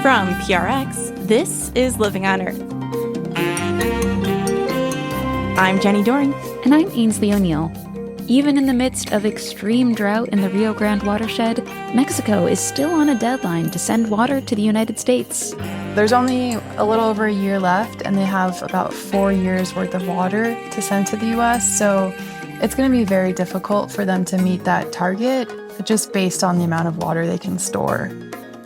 From PRX, this is Living on Earth. I'm Jenny Doring. And I'm Ainsley O'Neill. Even in the midst of extreme drought in the Rio Grande watershed, Mexico is still on a deadline to send water to the United States. There's only a little over a year left, and they have about 4 years worth of water to send to the U.S., so it's going to be very difficult for them to meet that target just based on the amount of water they can store.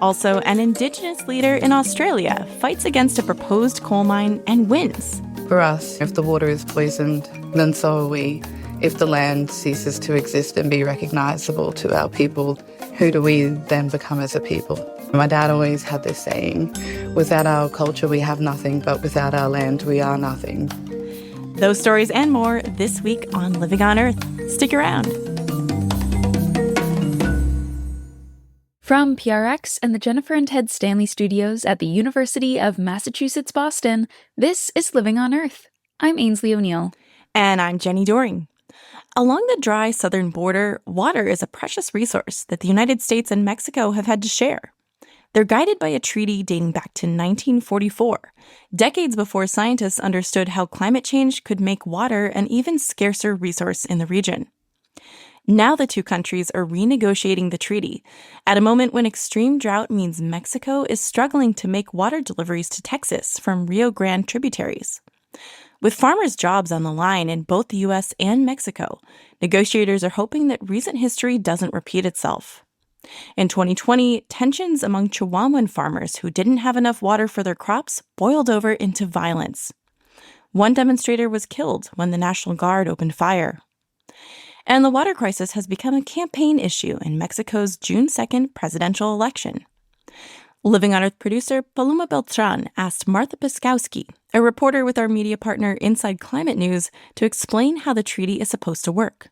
Also, an Indigenous leader in Australia fights against a proposed coal mine and wins. For us, if the water is poisoned, then so are we. If the land ceases to exist and be recognisable to our people, who do we then become as a people? My dad always had this saying, without our culture we have nothing, but without our land we are nothing. Those stories and more this week on Living on Earth. Stick around. From PRX and the Jennifer and Ted Stanley studios at the University of Massachusetts, Boston, this is Living on Earth. I'm Ainsley O'Neill. And I'm Jenny Doring. Along the dry southern border, water is a precious resource that the United States and Mexico have had to share. They're guided by a treaty dating back to 1944, decades before scientists understood how climate change could make water an even scarcer resource in the region. Now the two countries are renegotiating the treaty at a moment when extreme drought means Mexico is struggling to make water deliveries to Texas from Rio Grande tributaries. With farmers' jobs on the line in both the U.S. and Mexico, negotiators are hoping that recent history doesn't repeat itself. In 2020, tensions among Chihuahuan farmers who didn't have enough water for their crops boiled over into violence. One demonstrator was killed when the National Guard opened fire. And the water crisis has become a campaign issue in Mexico's June 2nd presidential election. Living on Earth producer Paloma Beltran asked Martha Piskowski, a reporter with our media partner Inside Climate News, to explain how the treaty is supposed to work.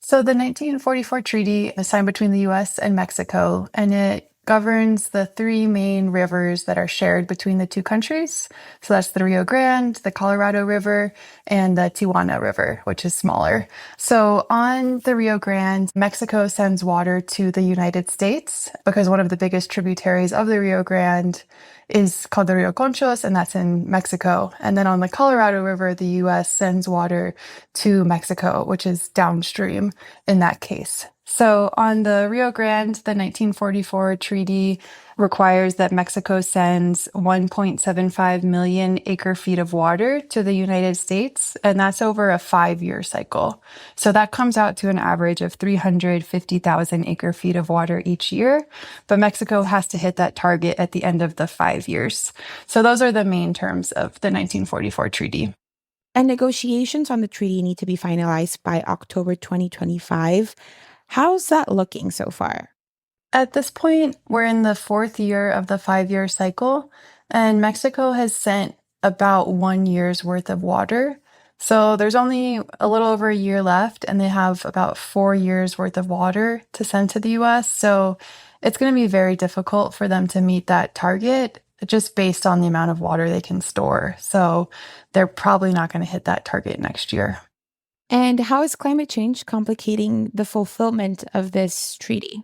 So the 1944 treaty is signed between the U.S. and Mexico, and it governs the three main rivers that are shared between the two countries. So that's the Rio Grande, the Colorado River, and the Tijuana River, which is smaller. So on the Rio Grande, Mexico sends water to the United States because one of the biggest tributaries of the Rio Grande is called the Rio Conchos, and that's in Mexico. And then on the Colorado River, the U.S. sends water to Mexico, which is downstream in that case. So on the Rio Grande, the 1944 treaty requires that Mexico sends 1.75 million acre-feet of water to the United States, and that's over a 5-year cycle. So that comes out to an average of 350,000 acre-feet of water each year, but Mexico has to hit that target at the end of the 5 years. So those are the main terms of the 1944 treaty. And negotiations on the treaty need to be finalized by October 2025. How's that looking so far? At this point, we're in the 4th year of the 5-year cycle, and Mexico has sent about 1 year's worth of water. So there's only a little over a year left, and they have about 4 years worth of water to send to the U.S. So it's going to be very difficult for them to meet that target just based on the amount of water they can store. So they're probably not going to hit that target next year. And how is climate change complicating the fulfillment of this treaty?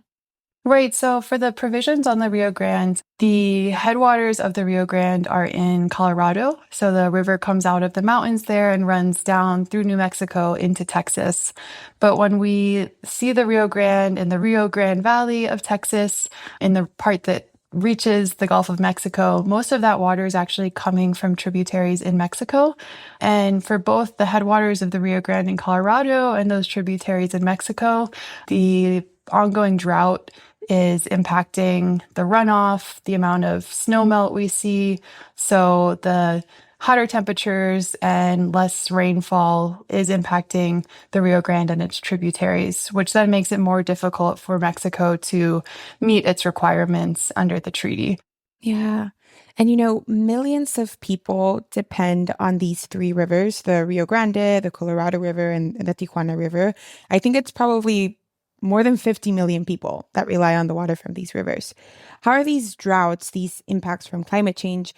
Right. So for the provisions on the Rio Grande, the headwaters of the Rio Grande are in Colorado. So the river comes out of the mountains there and runs down through New Mexico into Texas. But when we see the Rio Grande in the Rio Grande Valley of Texas, in the part that reaches the Gulf of Mexico, most of that water is actually coming from tributaries in Mexico. And for both the headwaters of the Rio Grande in Colorado and those tributaries in Mexico, the ongoing drought is impacting the runoff, the amount of snow melt we see. So the hotter temperatures and less rainfall is impacting the Rio Grande and its tributaries, which then makes it more difficult for Mexico to meet its requirements under the treaty. Yeah. And millions of people depend on these three rivers, the Rio Grande, the Colorado River, and the Tijuana River. I think it's probably more than 50 million people that rely on the water from these rivers. How are these droughts, these impacts from climate change,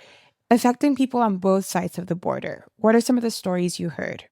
affecting people on both sides of the border? What are some of the stories you heard?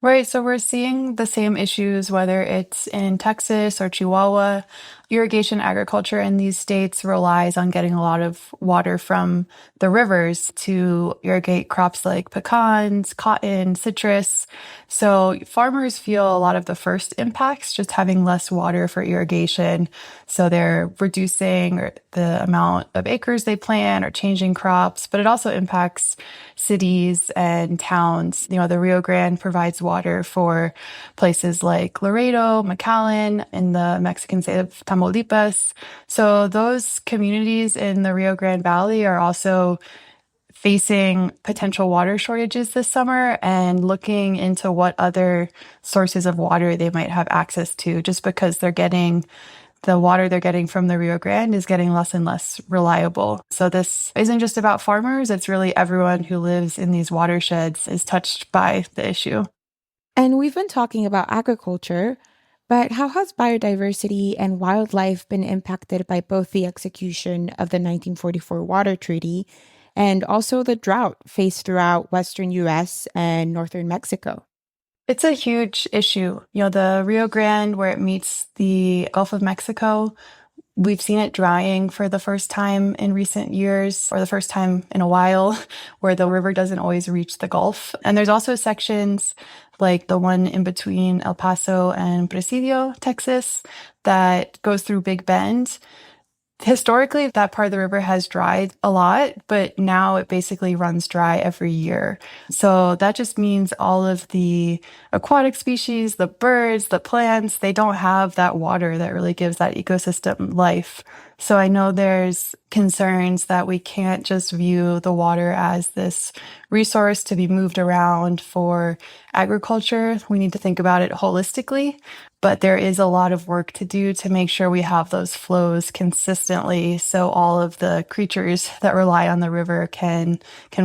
Right, so we're seeing the same issues, whether it's in Texas or Chihuahua. Irrigation agriculture in these states relies on getting a lot of water from the rivers to irrigate crops like pecans, cotton, citrus. So farmers feel a lot of the first impacts, just having less water for irrigation. So they're reducing the amount of acres they plant or changing crops, but it also impacts cities and towns. The Rio Grande provides water for places like Laredo, McAllen, in the Mexican state of Tamaulipas. So those communities in the Rio Grande Valley are also facing potential water shortages this summer and looking into what other sources of water they might have access to, just because the water they're getting from the Rio Grande is getting less and less reliable. So this isn't just about farmers, it's really everyone who lives in these watersheds is touched by the issue. And we've been talking about agriculture, but how has biodiversity and wildlife been impacted by both the execution of the 1944 Water Treaty and also the drought faced throughout Western US and Northern Mexico? It's a huge issue. The Rio Grande, where it meets the Gulf of Mexico, we've seen it drying for the first time in recent years, or the first time in a while, where the river doesn't always reach the Gulf. And there's also sections like the one in between El Paso and Presidio, Texas, that goes through Big Bend. Historically, that part of the river has dried a lot, but now it basically runs dry every year. So that just means all of the aquatic species, the birds, the plants, they don't have that water that really gives that ecosystem life. So I know there's concerns that we can't just view the water as this resource to be moved around for agriculture. We need to think about it holistically. But there is a lot of work to do to make sure we have those flows consistently so all of the creatures that rely on the river can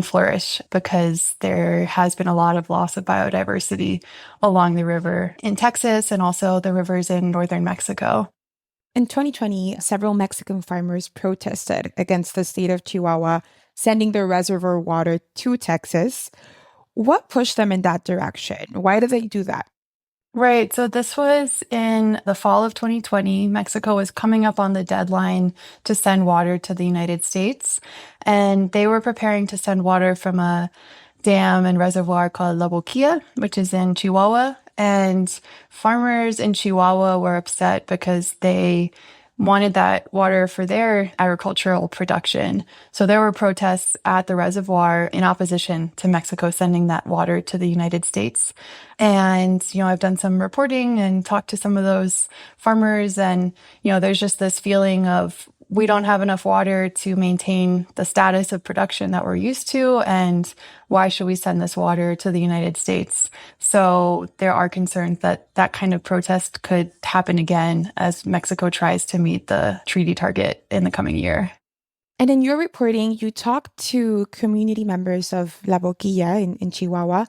flourish, because there has been a lot of loss of biodiversity along the river in Texas and also the rivers in northern Mexico. In 2020, several Mexican farmers protested against the state of Chihuahua sending their reservoir water to Texas. What pushed them in that direction? Why did they do that? Right. So this was in the fall of 2020. Mexico was coming up on the deadline to send water to the United States. And they were preparing to send water from a dam and reservoir called La Boquilla, which is in Chihuahua. And farmers in Chihuahua were upset because they wanted that water for their agricultural production. So there were protests at the reservoir in opposition to Mexico sending that water to the United States. And, I've done some reporting and talked to some of those farmers, and, there's just this feeling of we don't have enough water to maintain the status of production that we're used to, and why should we send this water to the United States? So there are concerns that that kind of protest could happen again as Mexico tries to meet the treaty target in the coming year. And in your reporting, you talked to community members of La Boquilla in Chihuahua.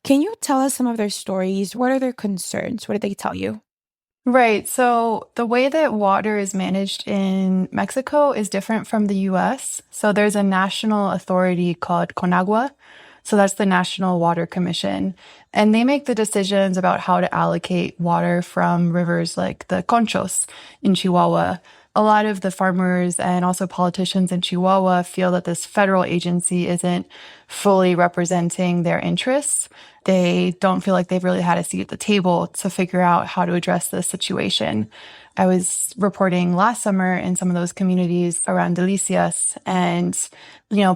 Can you tell us some of their stories? What are their concerns? What did they tell you? Right. So the way that water is managed in Mexico is different from the US. So there's a national authority called CONAGUA. So that's the National Water Commission. And they make the decisions about how to allocate water from rivers like the Conchos in Chihuahua. A lot of the farmers and also politicians in Chihuahua feel that this federal agency isn't fully representing their interests. They don't feel like they've really had a seat at the table to figure out how to address this situation. I was reporting last summer in some of those communities around Delicias, and,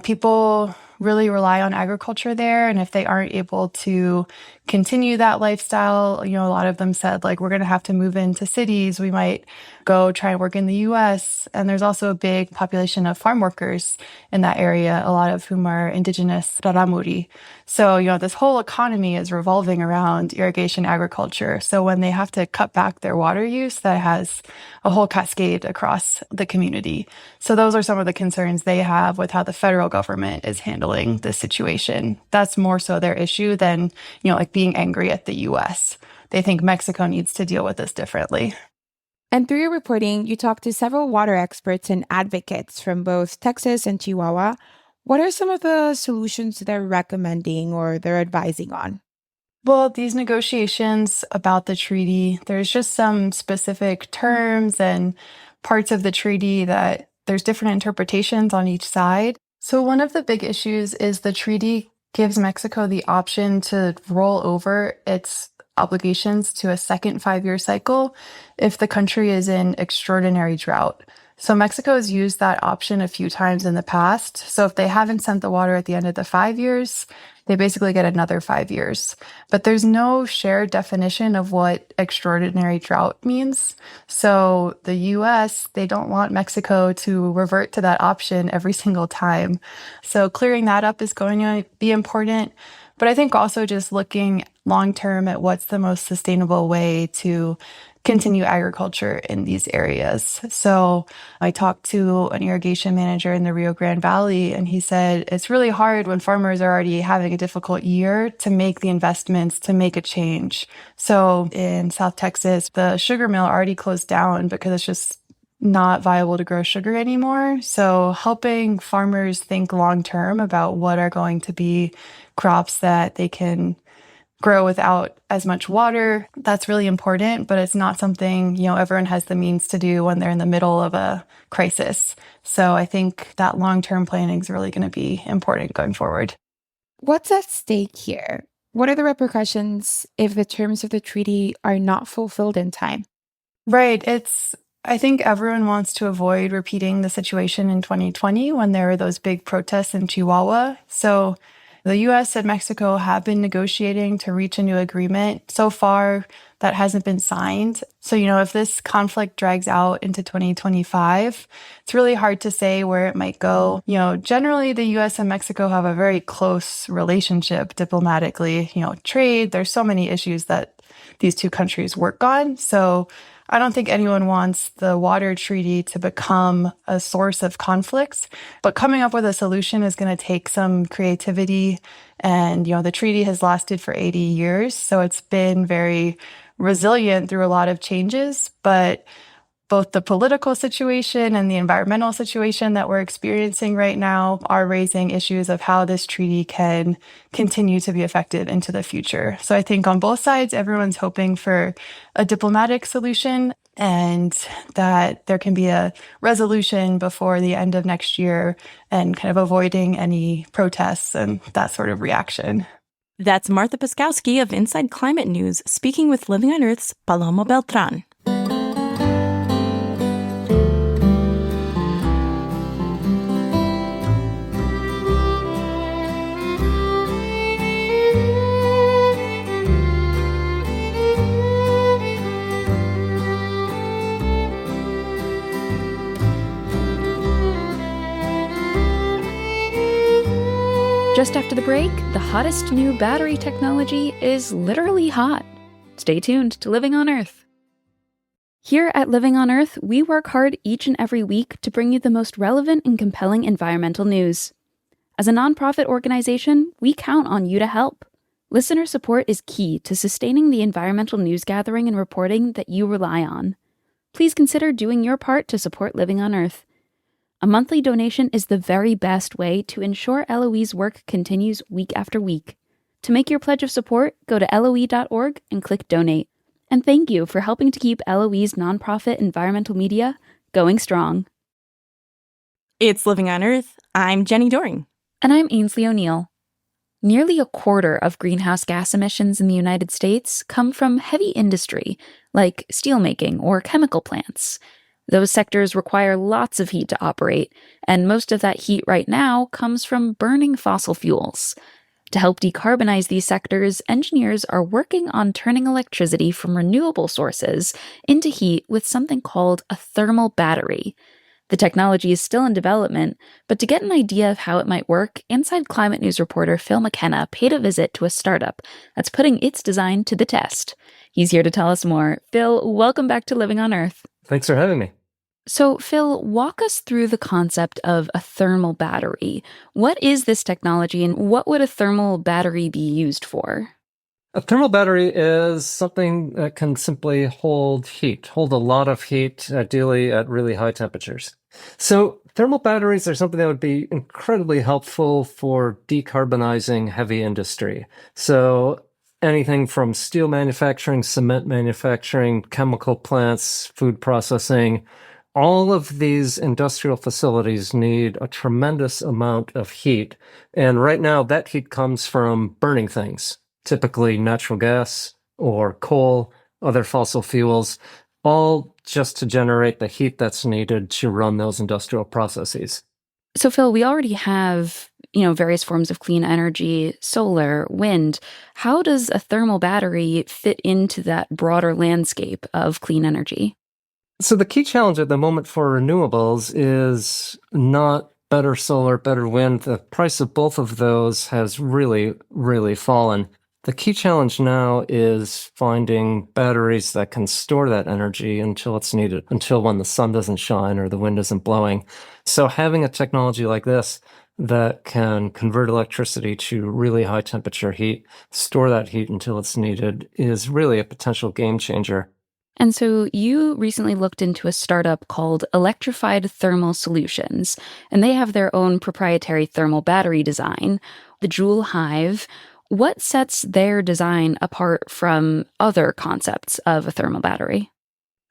people really rely on agriculture there. And if they aren't able to continue that lifestyle, a lot of them said, like, we're going to have to move into cities. We might go try and work in the US. And there's also a big population of farm workers in that area, a lot of whom are indigenous Raramuri. So, this whole economy is revolving around irrigation agriculture. So when they have to cut back their water use, that has a whole cascade across the community. So those are some of the concerns they have with how the federal government is handling this situation. That's more so their issue than, like being angry at the US. They think Mexico needs to deal with this differently. And through your reporting, you talked to several water experts and advocates from both Texas and Chihuahua. What are some of the solutions they're recommending or they're advising on? Well, these negotiations about the treaty, there's just some specific terms and parts of the treaty that there's different interpretations on each side. So, one of the big issues is the treaty gives Mexico the option to roll over its obligations to a second 5 year cycle if the country is in extraordinary drought. So, Mexico has used that option a few times in the past. So, if they haven't sent the water at the end of the 5 years, they basically get another 5 years. But there's no shared definition of what extraordinary drought means. So the US, they don't want Mexico to revert to that option every single time. So clearing that up is going to be important. But I think also just looking long term at what's the most sustainable way to continue agriculture in these areas. So I talked to an irrigation manager in the Rio Grande Valley, and he said it's really hard when farmers are already having a difficult year to make the investments to make a change. So in South Texas, the sugar mill already closed down because it's just not viable to grow sugar anymore. So helping farmers think long term about what are going to be crops that they can grow without as much water, that's really important, but it's not something, everyone has the means to do when they're in the middle of a crisis. So I think that long-term planning is really going to be important going forward. What's at stake here? What are the repercussions if the terms of the treaty are not fulfilled in time? Right. I think everyone wants to avoid repeating the situation in 2020 when there were those big protests in Chihuahua. So the US and Mexico have been negotiating to reach a new agreement. So far, that hasn't been signed. So, if this conflict drags out into 2025, it's really hard to say where it might go. Generally, the US and Mexico have a very close relationship diplomatically. Trade, there's so many issues that these two countries work on. So I don't think anyone wants the water treaty to become a source of conflicts, but coming up with a solution is going to take some creativity. And, the treaty has lasted for 80 years, so it's been very resilient through a lot of changes, but both the political situation and the environmental situation that we're experiencing right now are raising issues of how this treaty can continue to be effective into the future. So I think on both sides, everyone's hoping for a diplomatic solution and that there can be a resolution before the end of next year and kind of avoiding any protests and that sort of reaction. That's Martha Piskowski of Inside Climate News speaking with Living on Earth's Paloma Beltran. Just after the break, the hottest new battery technology is literally hot. Stay tuned to Living on Earth. Here at Living on Earth, we work hard each and every week to bring you the most relevant and compelling environmental news. As a nonprofit organization, we count on you to help. Listener support is key to sustaining the environmental news gathering and reporting that you rely on. Please consider doing your part to support Living on Earth. A monthly donation is the very best way to ensure LOE's work continues week after week. To make your pledge of support, go to LOE.org and click Donate. And thank you for helping to keep LOE's nonprofit environmental media going strong. It's Living on Earth. I'm Jenny Doring. And I'm Ainsley O'Neill. Nearly a quarter of greenhouse gas emissions in the United States come from heavy industry, like steelmaking or chemical plants. Those sectors require lots of heat to operate, and most of that heat right now comes from burning fossil fuels. To help decarbonize these sectors, engineers are working on turning electricity from renewable sources into heat with something called a thermal battery. The technology is still in development, but to get an idea of how it might work, Inside Climate News reporter Phil McKenna paid a visit to a startup that's putting its design to the test. He's here to tell us more. Phil, welcome back to Living on Earth. Thanks for having me. So, Phil, walk us through the concept of a thermal battery. What is this technology, and what would a thermal battery be used for? A thermal battery is something that can simply hold a lot of heat, ideally at really high temperatures. So thermal batteries are something that would be incredibly helpful for decarbonizing heavy industry. So anything from steel manufacturing, cement manufacturing, chemical plants, food processing. All of these industrial facilities need a tremendous amount of heat. And right now, that heat comes from burning things, typically natural gas or coal, other fossil fuels, all just to generate the heat that's needed to run those industrial processes. So, Phil, we already have, various forms of clean energy, solar, wind. How does a thermal battery fit into that broader landscape of clean energy? So the key challenge at the moment for renewables is not better solar, better wind. The price of both of those has really, really fallen. The key challenge now is finding batteries that can store that energy until it's needed, until when the sun doesn't shine or the wind isn't blowing. So having a technology like this that can convert electricity to really high temperature heat, store that heat until it's needed, is really a potential game changer. And so you recently looked into a startup called Electrified Thermal Solutions, and they have their own proprietary thermal battery design, the Joule Hive. What sets their design apart from other concepts of a thermal battery?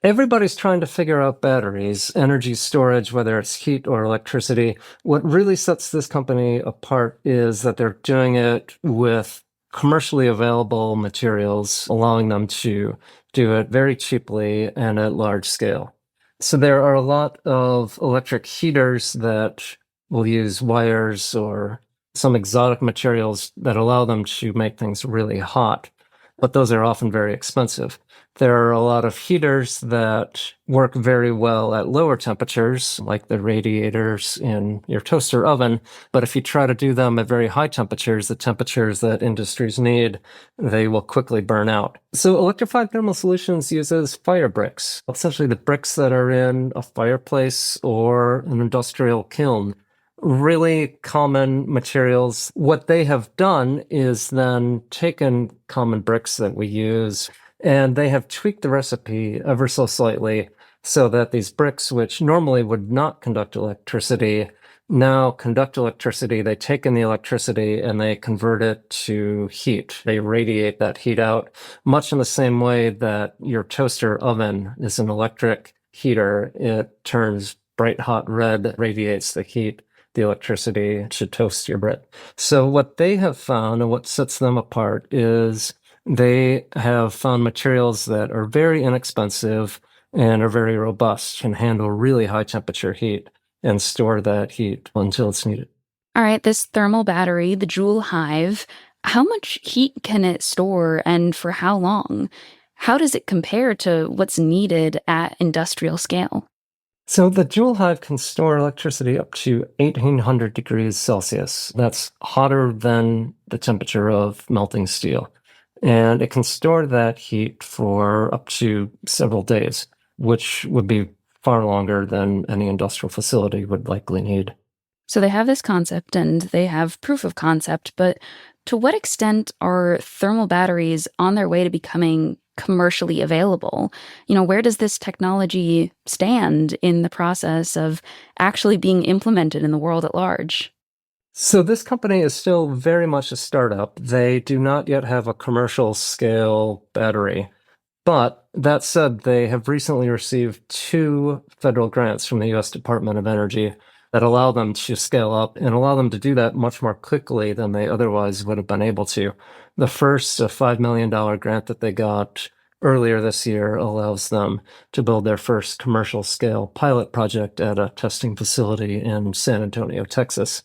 Everybody's trying to figure out batteries, energy storage, whether it's heat or electricity. What really sets this company apart is that they're doing it with commercially available materials, allowing them to do it very cheaply and at large scale. So there are a lot of electric heaters that will use wires or some exotic materials that allow them to make things really hot, but those are often very expensive. There are a lot of heaters that work very well at lower temperatures, like the radiators in your toaster oven. But if you try to do them at very high temperatures, the temperatures that industries need, they will quickly burn out. So Electrified Thermal Solutions uses fire bricks, essentially the bricks that are in a fireplace or an industrial kiln. Really common materials. What they have done is then taken common bricks that we use, and they have tweaked the recipe ever so slightly so that these bricks, which normally would not conduct electricity, now conduct electricity. They take in the electricity and they convert it to heat. They radiate that heat out, much in the same way that your toaster oven is an electric heater. It turns bright hot red, radiates the heat, the electricity to toast your bread. So what they have found and what sets them apart is they have found materials that are very inexpensive and are very robust, can handle really high temperature heat and store that heat until it's needed. All right, this thermal battery, the Joule Hive, how much heat can it store and for how long? How does it compare to what's needed at industrial scale? So the Joule Hive can store electricity up to 1800 degrees Celsius. That's hotter than the temperature of melting steel. And it can store that heat for up to several days, which would be far longer than any industrial facility would likely need. So they have this concept and they have proof of concept, but to what extent are thermal batteries on their way to becoming commercially available? Where does this technology stand in the process of actually being implemented in the world at large? So this company is still very much a startup. They do not yet have a commercial scale battery. But that said, they have recently received 2 federal grants from the U.S. Department of Energy that allow them to scale up and allow them to do that much more quickly than they otherwise would have been able to. The first, a $5 million grant that they got earlier this year, allows them to build their first commercial scale pilot project at a testing facility in San Antonio, Texas.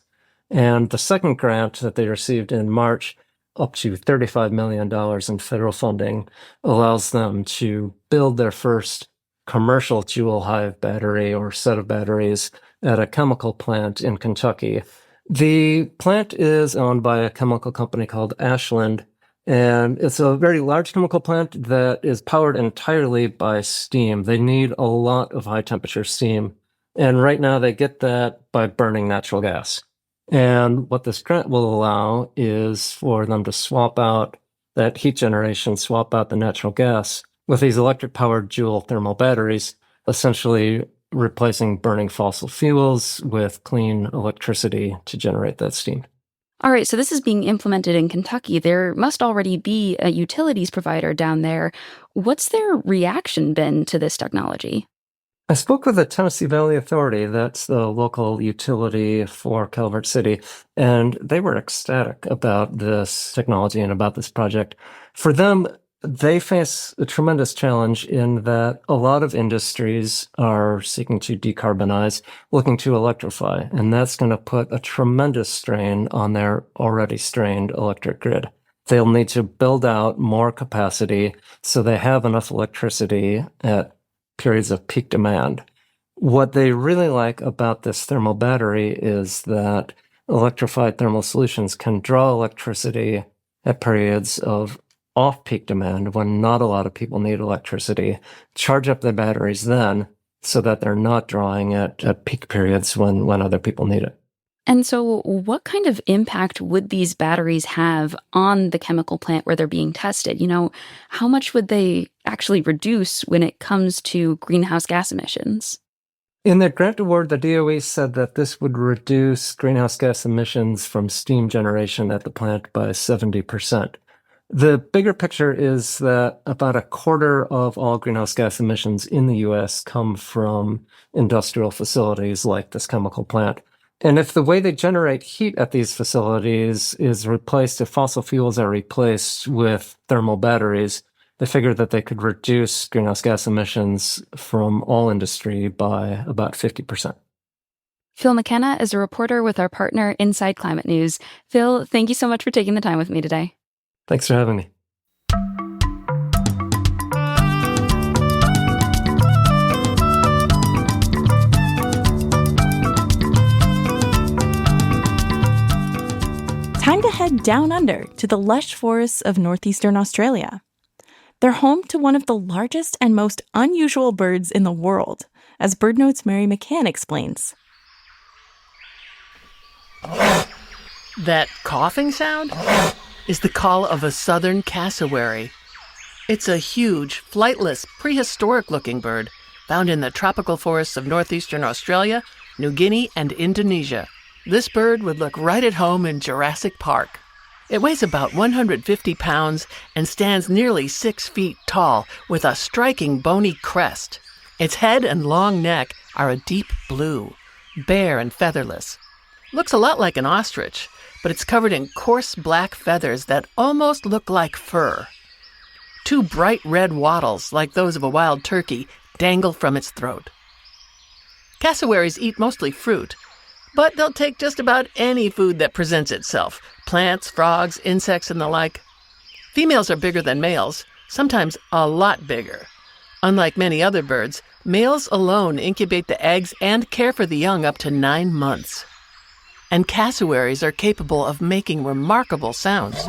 And the second grant that they received in March, up to $35 million in federal funding, allows them to build their first commercial Joule Hive battery or set of batteries at a chemical plant in Kentucky. The plant is owned by a chemical company called Ashland, and it's a very large chemical plant that is powered entirely by steam. They need a lot of high temperature steam, and right now they get that by burning natural gas. And what this grant will allow is for them to swap out that heat generation, swap out the natural gas with these electric-powered Joule thermal batteries, essentially replacing burning fossil fuels with clean electricity to generate that steam. All right, so this is being implemented in Kentucky. There must already be a utilities provider down there. What's their reaction been to this technology? I spoke with the Tennessee Valley Authority, that's the local utility for Calvert City, and they were ecstatic about this technology and about this project. For them, they face a tremendous challenge in that a lot of industries are seeking to decarbonize, looking to electrify, and that's going to put a tremendous strain on their already strained electric grid. They'll need to build out more capacity so they have enough electricity at periods of peak demand. What they really like about this thermal battery is that electrified thermal solutions can draw electricity at periods of off-peak demand when not a lot of people need electricity, charge up their batteries then so that they're not drawing it at peak periods when other people need it. And so, what kind of impact would these batteries have on the chemical plant where they're being tested? How much would they actually reduce when it comes to greenhouse gas emissions? In their grant award, the DOE said that this would reduce greenhouse gas emissions from steam generation at the plant by 70%. The bigger picture is that about a quarter of all greenhouse gas emissions in the U.S. come from industrial facilities like this chemical plant. And if the way they generate heat at these facilities is replaced, if fossil fuels are replaced with thermal batteries, they figured that they could reduce greenhouse gas emissions from all industry by about 50%. Phil McKenna is a reporter with our partner Inside Climate News. Phil, thank you so much for taking the time with me today. Thanks for having me. Time to head down under to the lush forests of northeastern Australia. They're home to one of the largest and most unusual birds in the world, as BirdNote's Mary McCann explains. That coughing sound is the call of a southern cassowary. It's a huge, flightless, prehistoric-looking bird found in the tropical forests of northeastern Australia, New Guinea, and Indonesia. This bird would look right at home in Jurassic Park. It weighs about 150 pounds and stands nearly 6 feet tall with a striking bony crest. Its head and long neck are a deep blue, bare and featherless. Looks a lot like an ostrich, but it's covered in coarse black feathers that almost look like fur. 2 bright red wattles, like those of a wild turkey, dangle from its throat. Cassowaries eat mostly fruit, but they'll take just about any food that presents itself: plants, frogs, insects, and the like. Females are bigger than males, sometimes a lot bigger. Unlike many other birds, males alone incubate the eggs and care for the young up to 9 months. And cassowaries are capable of making remarkable sounds.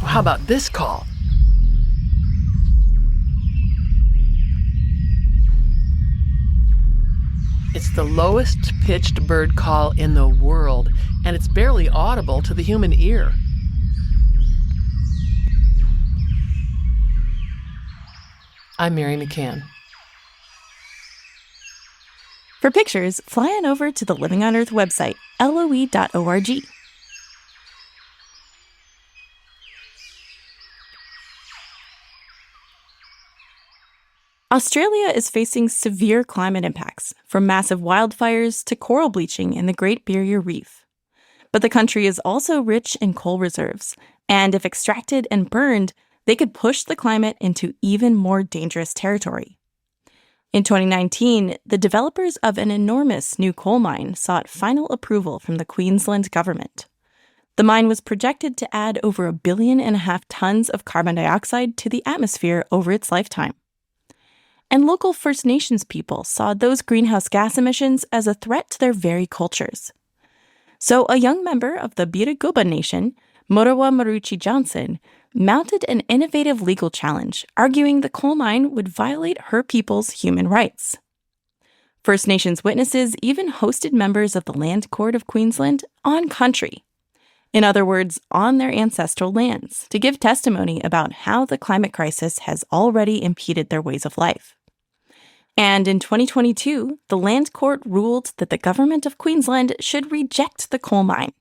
How about this call? It's the lowest pitched bird call in the world, and it's barely audible to the human ear. I'm Mary McCann. For pictures, fly on over to the Living on Earth website, loe.org. Australia is facing severe climate impacts, from massive wildfires to coral bleaching in the Great Barrier Reef. But the country is also rich in coal reserves, and if extracted and burned, they could push the climate into even more dangerous territory. In 2019, the developers of an enormous new coal mine sought final approval from the Queensland government. The mine was projected to add over 1.5 billion tons of carbon dioxide to the atmosphere over its lifetime. And local First Nations people saw those greenhouse gas emissions as a threat to their very cultures. So a young member of the Biriguba Nation, Morawa Maruchi Johnson, mounted an innovative legal challenge, arguing the coal mine would violate her people's human rights. First Nations witnesses even hosted members of the Land Court of Queensland on country. In other words, on their ancestral lands, to give testimony about how the climate crisis has already impeded their ways of life. And in 2022, the Land Court ruled that the government of Queensland should reject the coal mine.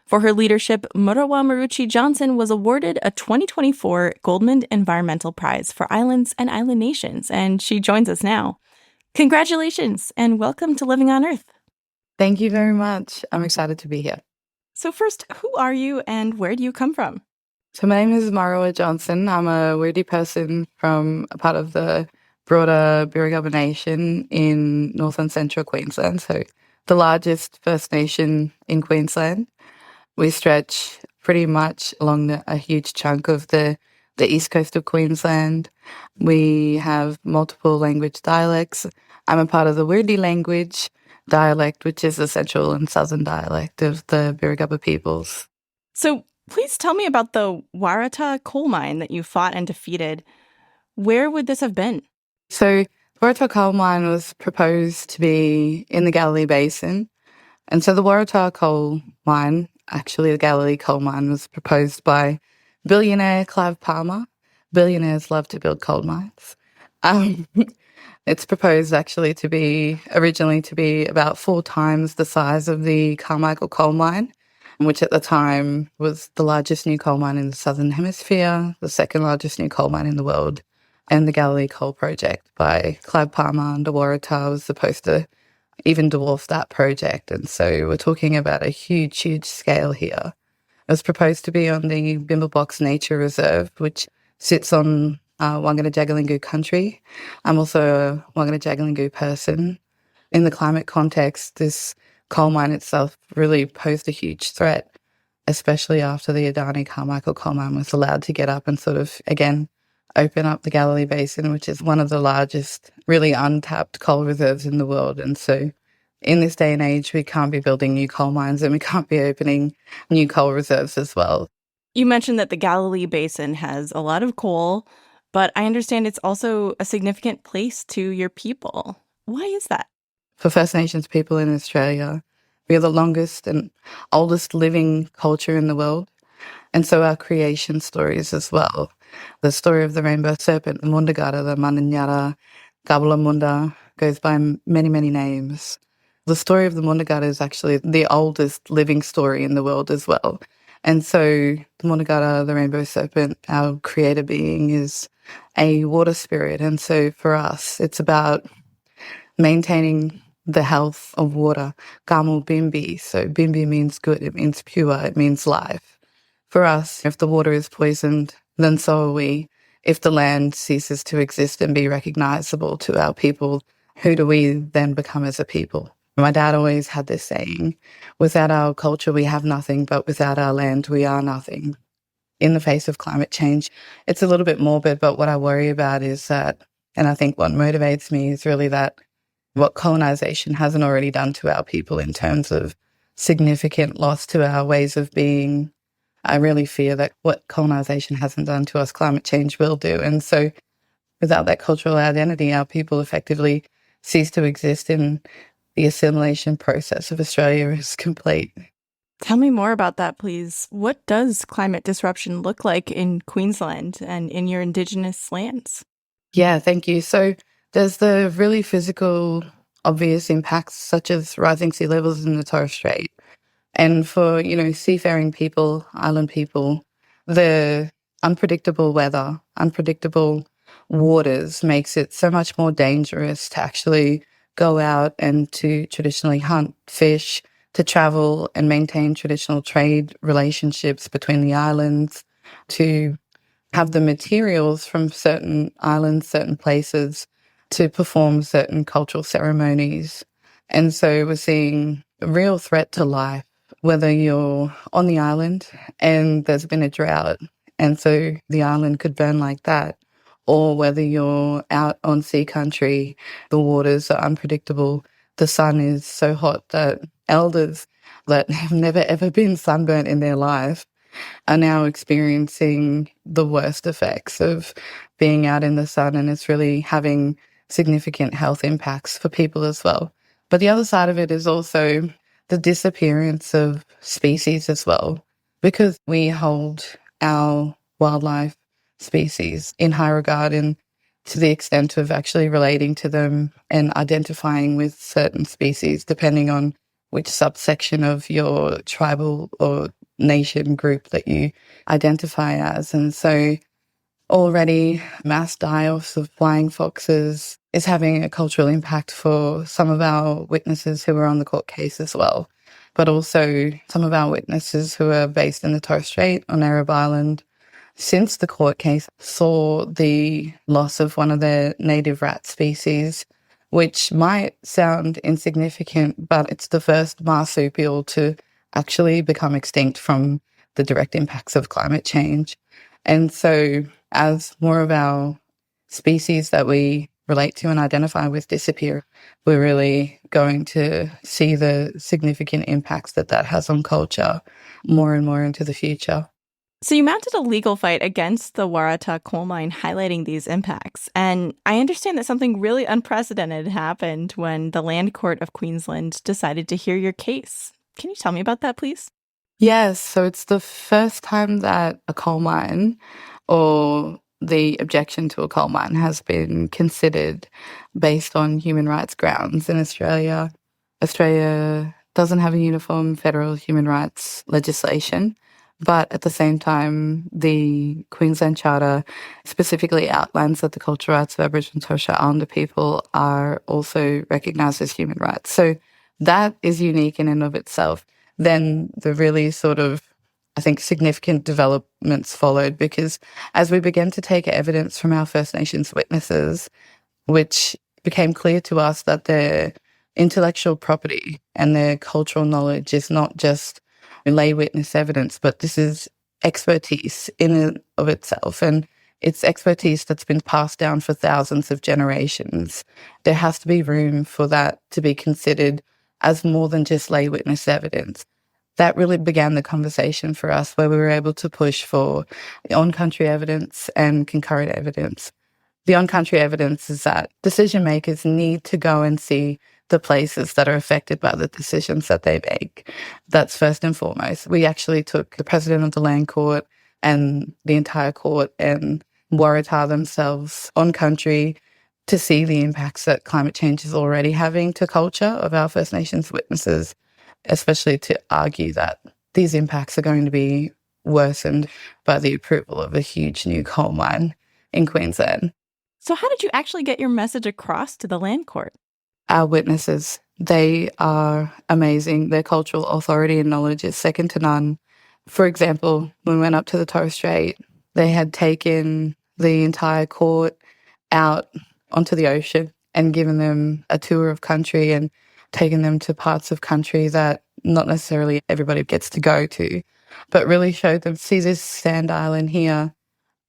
For her leadership, Murawa Maruchi Johnson was awarded a 2024 Goldman Environmental Prize for Islands and Island Nations, and she joins us now. Congratulations, and welcome to Living on Earth. Thank you very much. I'm excited to be here. So first, who are you and where do you come from? So my name is Murawa Johnson. I'm a Wurdi person from a part of the broader Birrigubba Nation in north and central Queensland, so the largest First Nation in Queensland. We stretch pretty much along a huge chunk of the east coast of Queensland. We have multiple language dialects. I'm a part of the Wurdi language dialect, which is the central and southern dialect of the Birrigubba peoples. So please tell me about the Waratah coal mine that you fought and defeated. Where would this have been? So Waratah coal mine was proposed to be in the Galilee Basin. And so the Waratah coal mine, actually the Galilee coal mine, was proposed by billionaire Clive Palmer. Billionaires love to build coal mines. It's proposed actually originally to be about 4 times the size of the Carmichael coal mine, which at the time was the largest new coal mine in the Southern Hemisphere, the second largest new coal mine in the world. And the Galilee Coal Project by Clive Palmer under Waratah was supposed to even dwarf that project. And so we're talking about a huge, huge scale here. It was proposed to be on the Bimblebox Nature Reserve, which sits on Wangara Jagalingou country. I'm also a Wangara Jagalingou person. In the climate context, this coal mine itself really posed a huge threat, especially after the Adani Carmichael coal mine was allowed to get up and sort of, again, open up the Galilee Basin, which is one of the largest, really untapped coal reserves in the world. And so in this day and age, we can't be building new coal mines and we can't be opening new coal reserves as well. You mentioned that the Galilee Basin has a lot of coal, but I understand it's also a significant place to your people. Why is that? For First Nations people in Australia, we are the longest and oldest living culture in the world. And so our creation stories as well. The story of the rainbow serpent, the Mundagara, the Mananyara, Gabalamunda, goes by many, many names. The story of the Mundagara is actually the oldest living story in the world as well. And so the Mundagara, the rainbow serpent, our creator being, is a water spirit. And so for us, it's about maintaining the health of water. Gamu Bimbi. So Bimbi means good, it means pure, it means life. For us, if the water is poisoned, then so are we. If the land ceases to exist and be recognizable to our people, who do we then become as a people? My dad always had this saying, without our culture, we have nothing, but without our land, we are nothing. In the face of climate change, it's a little bit morbid, but what I worry about is that, and I think what motivates me is really that what colonization hasn't already done to our people in terms of significant loss to our ways of being. I really fear that what colonization hasn't done to us, climate change will do. And so without that cultural identity, our people effectively cease to exist and the assimilation process of Australia is complete. Tell me more about that, please. What does climate disruption look like in Queensland and in your Indigenous lands? Yeah, thank you. So there's the really physical, obvious impacts, such as rising sea levels in the Torres Strait. And for, seafaring people, island people, the unpredictable weather, unpredictable waters makes it so much more dangerous to actually go out and to traditionally hunt, fish, to travel and maintain traditional trade relationships between the islands, to have the materials from certain islands, certain places, to perform certain cultural ceremonies. And so we're seeing a real threat to life, whether you're on the island and there's been a drought, and so the island could burn like that, or whether you're out on sea country, the waters are unpredictable. The sun is so hot that elders that have never ever been sunburnt in their life are now experiencing the worst effects of being out in the sun, and it's really having significant health impacts for people as well. But the other side of it is also the disappearance of species as well, because we hold our wildlife species in high regard, and to the extent of actually relating to them and identifying with certain species, depending on which subsection of your tribal or nation group that you identify as. And so already mass die-offs of flying foxes is having a cultural impact for some of our witnesses who are on the court case as well, but also some of our witnesses who are based in the Torres Strait on Arab Island since the court case saw the loss of one of their native rat species, which might sound insignificant, but it's the first marsupial to actually become extinct from the direct impacts of climate change. And so as more of our species that we relate to and identify with disappear, we're really going to see the significant impacts that that has on culture more and more into the future. So you mounted a legal fight against the Waratah coal mine, highlighting these impacts. And I understand that something really unprecedented happened when the Land Court of Queensland decided to hear your case. Can you tell me about that, please? Yes, so it's the first time that a coal mine or the objection to a coal mine has been considered based on human rights grounds in Australia. Australia doesn't have a uniform federal human rights legislation, but at the same time, the Queensland Charter specifically outlines that the cultural rights of Aboriginal and Torres Strait Islander people are also recognised as human rights. So that is unique in and of itself. Then the really sort of, I think, significant developments followed, because as we began to take evidence from our First Nations witnesses, which became clear to us that their intellectual property and their cultural knowledge is not just lay witness evidence, but this is expertise in and of itself. And it's expertise that's been passed down for thousands of generations. There has to be room for that to be considered as more than just lay witness evidence. That really began the conversation for us, where we were able to push for on-country evidence and concurrent evidence. The on-country evidence is that decision makers need to go and see the places that are affected by the decisions that they make. That's first and foremost. We actually took the president of the Land Court and the entire court and Waratah themselves on country to see the impacts that climate change is already having to culture of our First Nations witnesses, especially to argue that these impacts are going to be worsened by the approval of a huge new coal mine in Queensland. So how did you actually get your message across to the Land Court? Our witnesses, they are amazing. Their cultural authority and knowledge is second to none. For example, when we went up to the Torres Strait, they had taken the entire court out onto the ocean and given them a tour of country and taken them to parts of country that not necessarily everybody gets to go to, but really showed them, see this sand island here,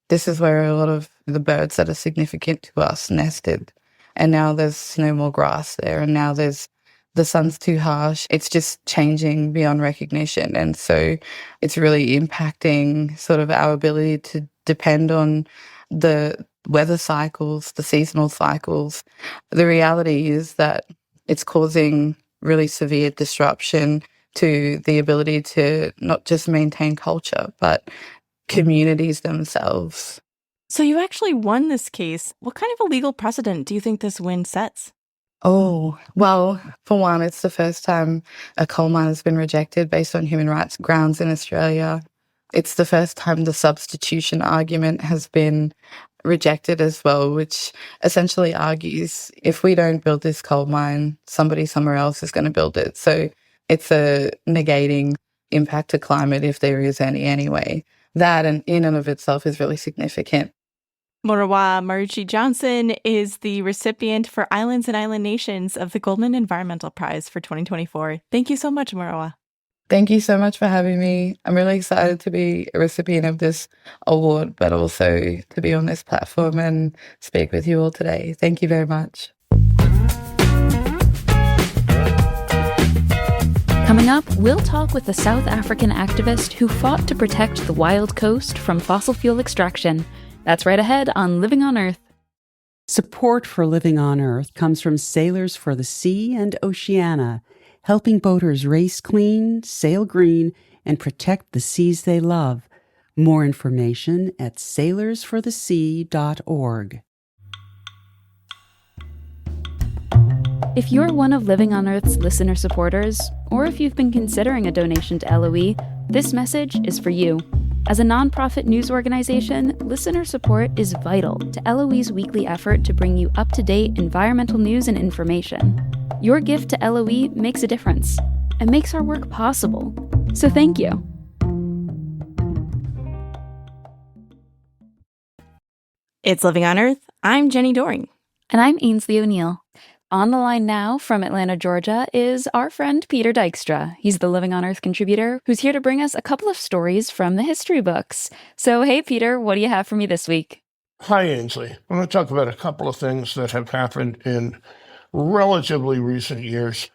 this is where a lot of the birds that are significant to us nested. And now there's no more grass there, and now the sun's too harsh. It's just changing beyond recognition. And so it's really impacting sort of our ability to depend on the weather cycles, the seasonal cycles. The reality is that it's causing really severe disruption to the ability to not just maintain culture, but communities themselves. So you actually won this case. What kind of a legal precedent do you think this win sets? Oh, well, for one, it's the first time a coal mine has been rejected based on human rights grounds in Australia. It's the first time the substitution argument has been rejected as well, which essentially argues if we don't build this coal mine, somebody somewhere else is going to build it. So it's a negating impact to climate if there is any anyway. That in and of itself is really significant. Murawa Maruchi Johnson is the recipient for Islands and Island Nations of the Goldman Environmental Prize for 2024. Thank you so much, Murawa. Thank you so much for having me. I'm really excited to be a recipient of this award, but also to be on this platform and speak with you all today. Thank you very much. Coming up, we'll talk with a South African activist who fought to protect the wild coast from fossil fuel extraction. That's right ahead on Living on Earth. Support for Living on Earth comes from Sailors for the Sea and Oceana, helping boaters race clean, sail green, and protect the seas they love. More information at sailorsforthesea.org. If you're one of Living on Earth's listener supporters, or if you've been considering a donation to LOE, this message is for you. As a nonprofit news organization, listener support is vital to LOE's weekly effort to bring you up-to-date environmental news and information. Your gift to LOE makes a difference and makes our work possible. So thank you. It's Living on Earth. I'm Jenny Doring. And I'm Ainsley O'Neill. On the line now from Atlanta, Georgia, is our friend Peter Dykstra. He's the Living on Earth contributor who's here to bring us a couple of stories from the history books. So, hey, Peter, what do you have for me this week? Hi, Ainsley. I'm going to talk about a couple of things that have happened in relatively recent years.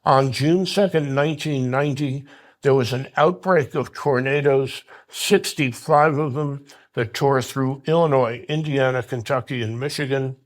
On June 2nd, 1990, there was an outbreak of tornadoes, 65 of them, that tore through Illinois, Indiana, Kentucky, and Michigan.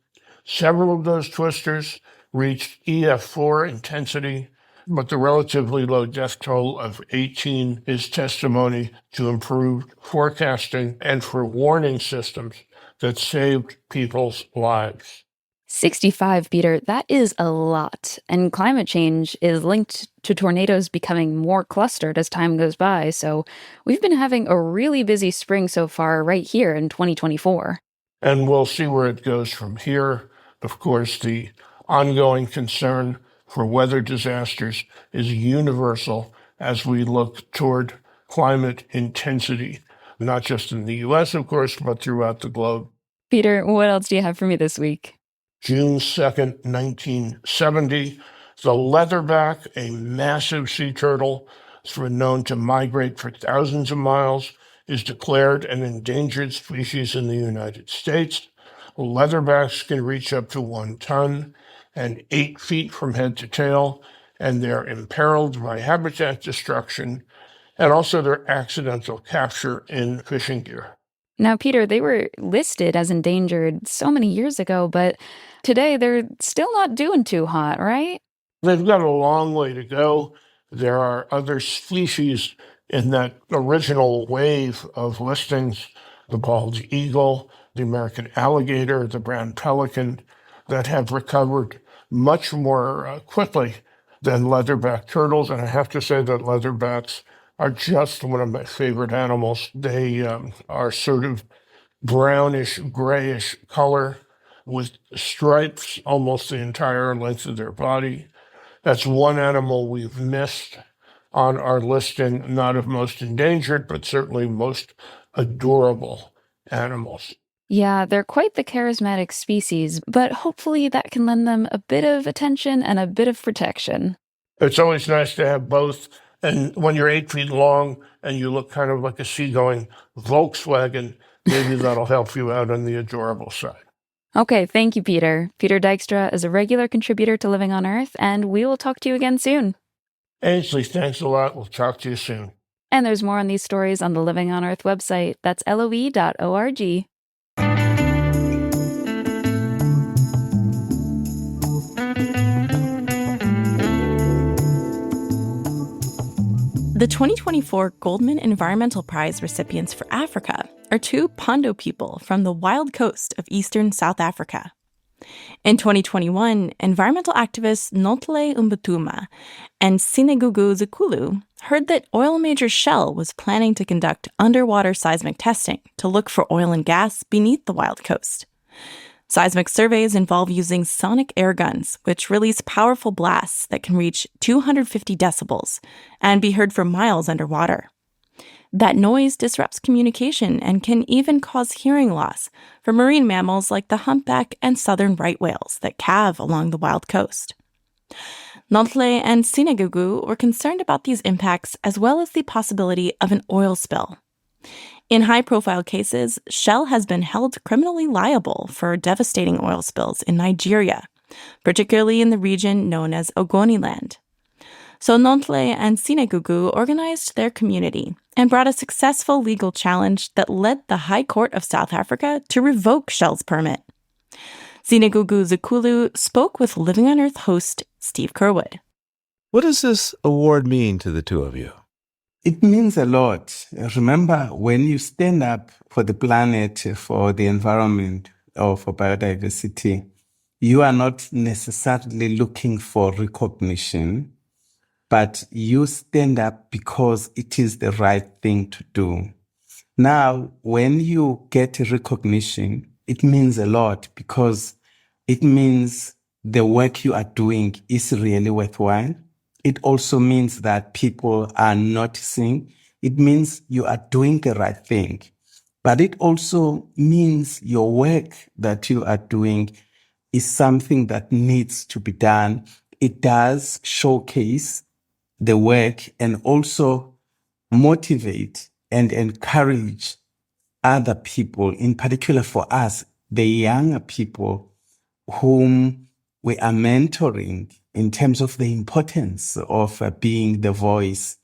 Several of those twisters reached EF4 intensity, but the relatively low death toll of 18 is testimony to improved forecasting and for warning systems that saved people's lives. 65, Peter, that is a lot. And climate change is linked to tornadoes becoming more clustered as time goes by. So we've been having a really busy spring so far right here in 2024. And we'll see where it goes from here. Of course, the ongoing concern for weather disasters is universal as we look toward climate intensity, not just in the U.S., of course, but throughout the globe. Peter, what else do you have for me this week? June 2nd, 1970, the leatherback, a massive sea turtle, known to migrate for thousands of miles, is declared an endangered species in the United States. Leatherbacks can reach up to 1 ton and 8 feet from head to tail, and they're imperiled by habitat destruction and also their accidental capture in fishing gear. Now, Peter, they were listed as endangered so many years ago, but today they're still not doing too hot, right? They've got a long way to go. There are other species in that original wave of listings, the bald eagle, the American alligator, the brown pelican, that have recovered much more quickly than leatherback turtles. And I have to say that leatherbacks are just one of my favorite animals. They are sort of brownish, grayish color with stripes almost the entire length of their body. That's one animal we've missed on our listing, not of most endangered, but certainly most adorable animals. Yeah, they're quite the charismatic species, but hopefully that can lend them a bit of attention and a bit of protection. It's always nice to have both. And when you're 8 feet long and you look kind of like a seagoing Volkswagen, maybe that'll help you out on the adorable side. Okay, thank you, Peter. Peter Dykstra is a regular contributor to Living on Earth, and we will talk to you again soon. Ainsley, thanks a lot. We'll talk to you soon. And there's more on these stories on the Living on Earth website. That's LOE.org. The 2024 Goldman Environmental Prize recipients for Africa are 2 Mpondo people from the wild coast of eastern South Africa. In 2021, environmental activists Nonhle Mbuthuma and Sinegugu Zukulu heard that oil major Shell was planning to conduct underwater seismic testing to look for oil and gas beneath the wild coast. Seismic surveys involve using sonic air guns, which release powerful blasts that can reach 250 decibels and be heard for miles underwater. That noise disrupts communication and can even cause hearing loss for marine mammals like the humpback and southern right whales that calve along the wild coast. Nonhle and Sinegugu were concerned about these impacts as well as the possibility of an oil spill. In high-profile cases, Shell has been held criminally liable for devastating oil spills in Nigeria, particularly in the region known as Ogoniland. So Nonhle and Sinegugu organized their community and brought a successful legal challenge that led the High Court of South Africa to revoke Shell's permit. Sinegugu Zukulu spoke with Living on Earth host Steve Curwood. What does this award mean to the two of you? It means a lot. Remember, when you stand up for the planet, for the environment, or for biodiversity, you are not necessarily looking for recognition, but you stand up because it is the right thing to do. Now, when you get recognition, it means a lot because it means the work you are doing is really worthwhile. It also means that people are noticing. It means you are doing the right thing. But it also means your work that you are doing is something that needs to be done. It does showcase the work and also motivate and encourage other people, in particular for us, the younger people whom we are mentoring in terms of the importance of being the voice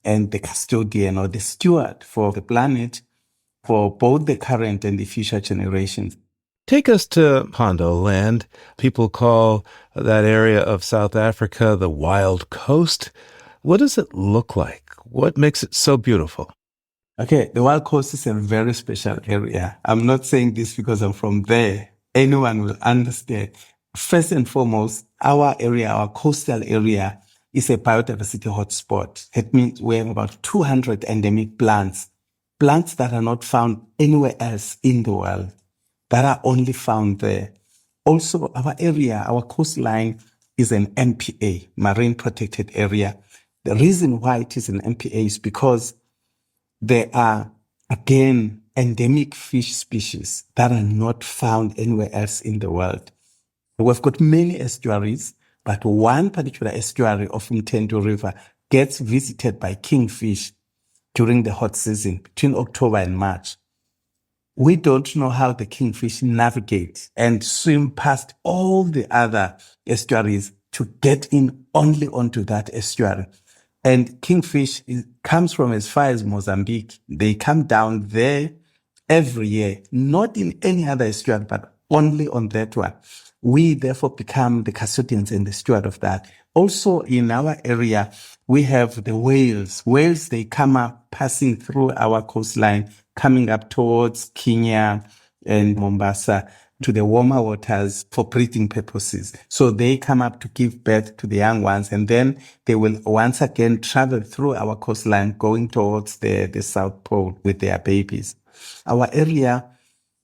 and the custodian or the steward for the planet for both the current and the future generations. Take us to Mpondo land. People call that area of South Africa the Wild Coast. What does it look like? What makes it so beautiful? Okay, the Wild Coast is a very special area. I'm not saying this because I'm from there. Anyone will understand. First and foremost, our area, our coastal area, is a biodiversity hotspot. It means we have about 200 endemic plants that are not found anywhere else in the world, that are only found there. Also, our area, our coastline is an MPA, Marine Protected Area. The reason why it is an MPA is because there are, again, endemic fish species that are not found anywhere else in the world. We've got many estuaries, but one particular estuary of Mpondo River gets visited by kingfish during the hot season between October and March. We don't know how the kingfish navigate and swim past all the other estuaries to get in only onto that estuary. And kingfish comes from as far as Mozambique. They come down there every year, not in any other estuary, but only on that one. We therefore become the custodians and the steward of that. Also in our area, we have the whales. Whales, they come up passing through our coastline, coming up towards Kenya and Mombasa to the warmer waters for breeding purposes. So they come up to give birth to the young ones, and then they will once again travel through our coastline going towards the South Pole with their babies. Our area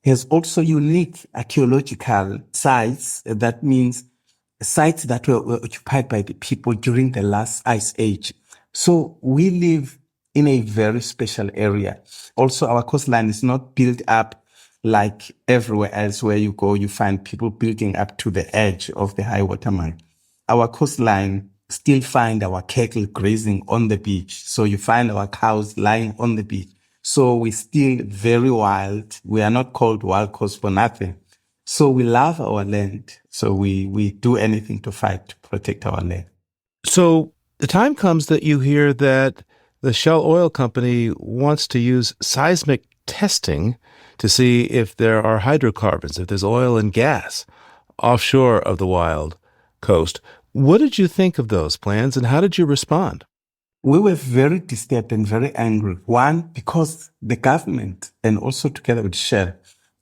has also unique archaeological sites. That means sites that were occupied by the people during the last ice age. So we live in a very special area. Also, our coastline is not built up like everywhere else where you go, you find people building up to the edge of the high water mark. Our coastline still find our cattle grazing on the beach. So you find our cows lying on the beach. So we're still very wild. We are not called wild coast for nothing. So we love our land. So we do anything to fight to protect our land. So the time comes that you hear that the Shell Oil Company wants to use seismic testing to see if there are hydrocarbons, if there's oil and gas offshore of the Wild Coast. What did you think of those plans and how did you respond? We were very disturbed and very angry. One, because the government and also together with Shell,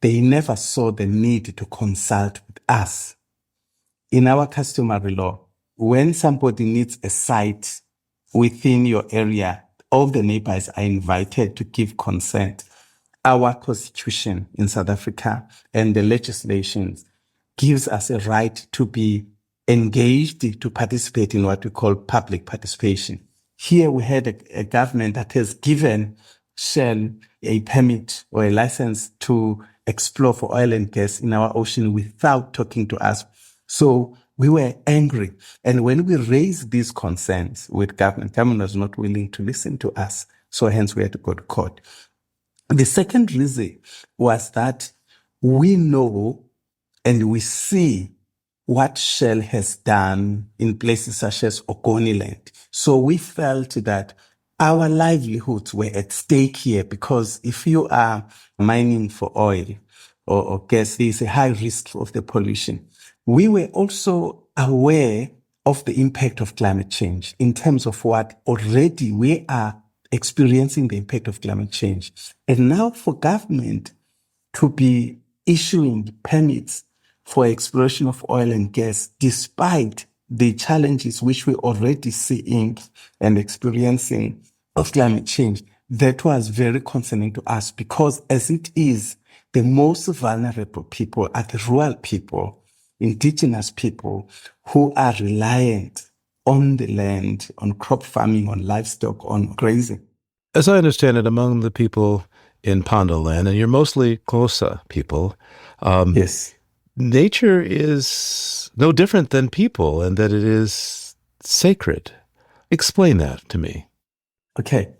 they never saw the need to consult with us. In our customary law, when somebody needs a site within your area, all the neighbors are invited to give consent. Our constitution in South Africa and the legislation gives us a right to be engaged, to participate in what we call public participation. Here we had a government that has given Shell a permit or a license to explore for oil and gas in our ocean without talking to us. So we were angry. And when we raised these concerns with government was not willing to listen to us. So hence we had to go to court. The second reason was that we know and we see what Shell has done in places such as Ogoniland. So we felt that our livelihoods were at stake here because if you are mining for oil or gas, there is a high risk of the pollution. We were also aware of the impact of climate change in terms of what already we are experiencing the impact of climate change. And now for government to be issuing permits for exploration of oil and gas, despite the challenges which we're already seeing and experiencing of climate change. That was very concerning to us because as it is, the most vulnerable people are the rural people, indigenous people who are reliant on the land, on crop farming, on livestock, on grazing. As I understand it, among the people in Mpondo land, and you're mostly Xhosa people, yes, nature is no different than people and that it is sacred. Explain that to me. Okay.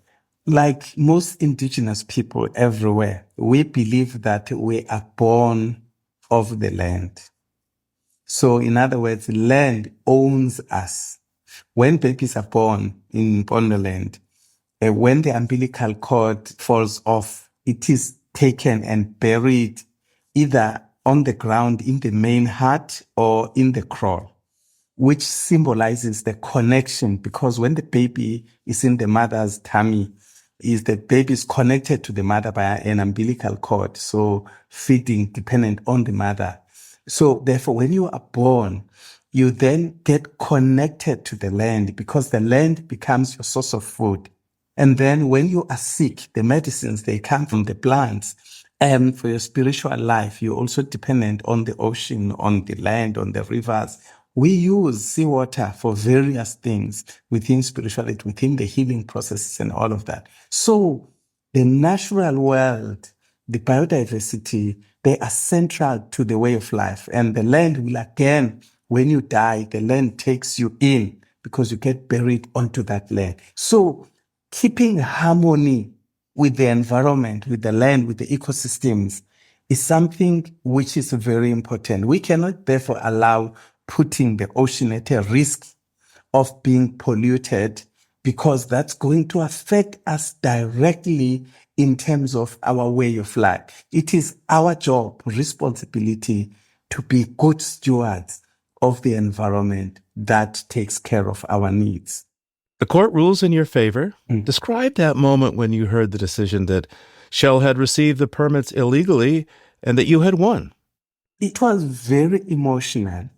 Like most indigenous people everywhere, we believe that we are born of the land. So in other words, land owns us. When babies are born in Mpondo land, when the umbilical cord falls off, it is taken and buried either on the ground in the main heart or in the crawl, which symbolizes the connection, because when the baby is in the mother's tummy, the baby is connected to the mother by an umbilical cord, so feeding dependent on the mother. So therefore, when you are born, you then get connected to the land because the land becomes your source of food. And then when you are sick, the medicines, they come from the plants. And for your spiritual life, you're also dependent on the ocean, on the land, on the rivers. We use seawater for various things within spirituality, within the healing processes and all of that. So the natural world, the biodiversity, they are central to the way of life. And the land will again, when you die, the land takes you in because you get buried onto that land. So keeping harmony with the environment, with the land, with the ecosystems is something which is very important. We cannot therefore allow putting the ocean at a risk of being polluted because that's going to affect us directly in terms of our way of life. It is our job, responsibility to be good stewards of the environment that takes care of our needs. The court rules in your favor. Describe that moment when you heard the decision that Shell had received the permits illegally and that you had won. It was very emotional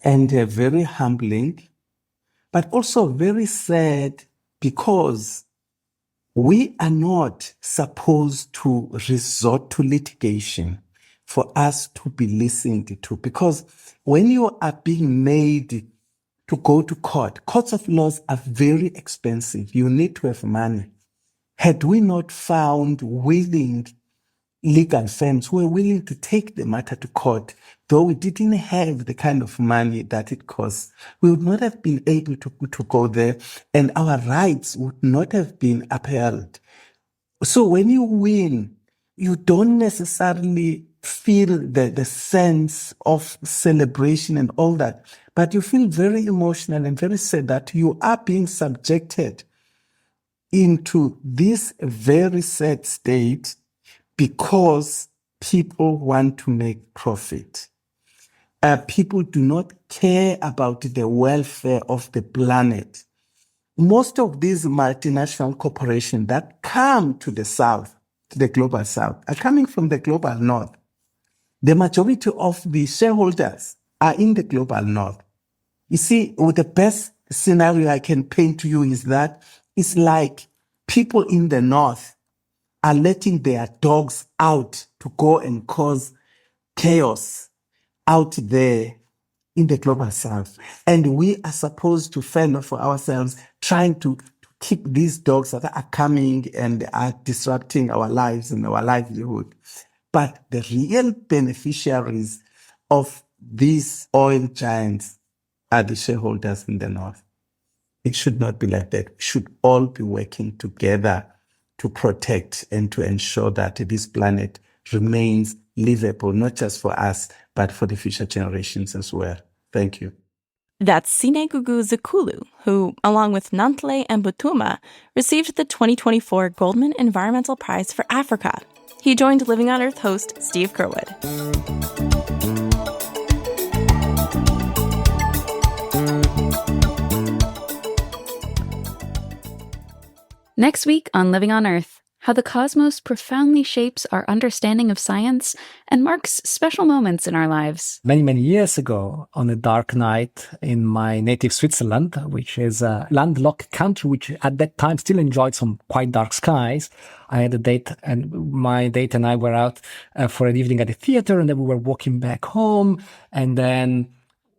and very humbling, but also very sad because we are not supposed to resort to litigation for us to be listened to. Because when you are being made to go to court, courts of laws are very expensive. You need to have money. Had we not found willing legal firms who were willing to take the matter to court, though we didn't have the kind of money that it costs, we would not have been able to go there, and our rights would not have been upheld. So when you win, you don't necessarily feel the sense of celebration and all that, but you feel very emotional and very sad that you are being subjected into this very sad state because people want to make profit. People do not care about the welfare of the planet. Most of these multinational corporations that come to the South, to the global South, are coming from the global North. The majority of the shareholders are in the global North. You see, the best scenario I can paint to you is that it's like people in the North are letting their dogs out to go and cause chaos out there in the global South. And we are supposed to fend for ourselves, trying to keep these dogs that are coming and are disrupting our lives and our livelihood. But the real beneficiaries of these oil giants are the shareholders in the North. It should not be like that. We should all be working together to protect and to ensure that this planet remains livable, not just for us, but for the future generations as well. Thank you. That's Sinegugu Zukulu, who, along with Nonhle and Mbuthuma, received the 2024 Goldman Environmental Prize for Africa. He joined Living on Earth host Steve Curwood. Next week on Living on Earth, how the cosmos profoundly shapes our understanding of science and marks special moments in our lives. Many, many years ago, on a dark night in my native Switzerland, which is a landlocked country which at that time still enjoyed some quite dark skies, I had a date, and my date and I were out for an evening at the theater, and then we were walking back home, and then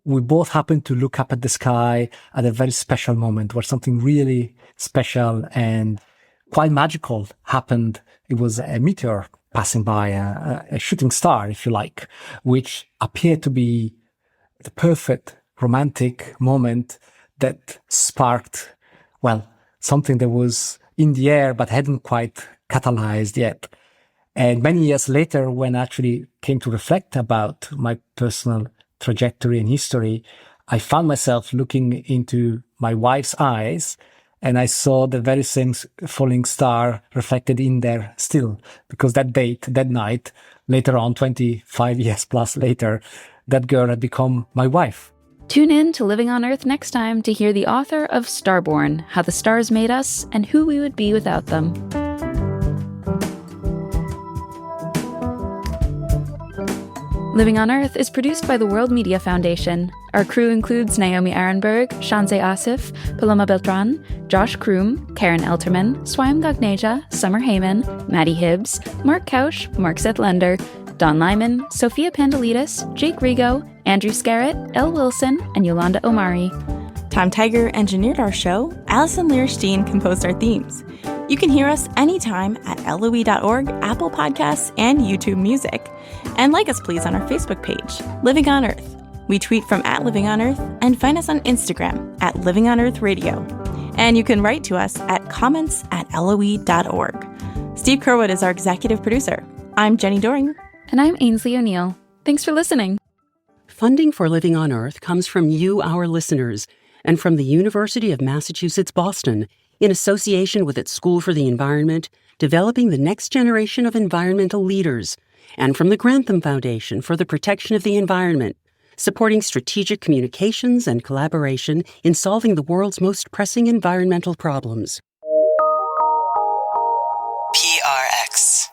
we both happened to look up at the sky at a very special moment where something really special and quite magical happened. It was a meteor passing by, a shooting star, if you like, which appeared to be the perfect romantic moment that sparked, well, something that was in the air but hadn't quite catalyzed yet. And many years later, when I actually came to reflect about my personal trajectory and history, I found myself looking into my wife's eyes, and I saw the very same falling star reflected in there still, because that date, that night, later on, 25 years plus later, that girl had become my wife. Tune in to Living on Earth next time to hear the author of Starborn, How the Stars Made Us and Who We Would Be Without Them. Living on Earth is produced by the World Media Foundation. Our crew includes Naomi Arenberg, Shanze Asif, Paloma Beltran, Josh Kroom, Karen Elterman, Swayam Gagneja, Summer Heyman, Maddie Hibbs, Mark Kausch, Mark Zettlender, Don Lyman, Sophia Pandelides, Jake Rigo, Andrew Scarrett, Elle Wilson, and Yolanda Omari. Tom Tiger engineered our show. Allison Learstein composed our themes. You can hear us anytime at LOE.org, Apple Podcasts, and YouTube Music. And like us, please, on our Facebook page, Living on Earth. We tweet from @LivingOnEarth and find us on Instagram @LivingOnEarthRadio. And you can write to us at comments@LOE.org. Steve Curwood is our executive producer. I'm Jenny Doring. And I'm Ainsley O'Neill. Thanks for listening. Funding for Living on Earth comes from you, our listeners, and from the University of Massachusetts Boston, in association with its School for the Environment, developing the next generation of environmental leaders, and from the Grantham Foundation for the Protection of the Environment, supporting strategic communications and collaboration in solving the world's most pressing environmental problems. PRX.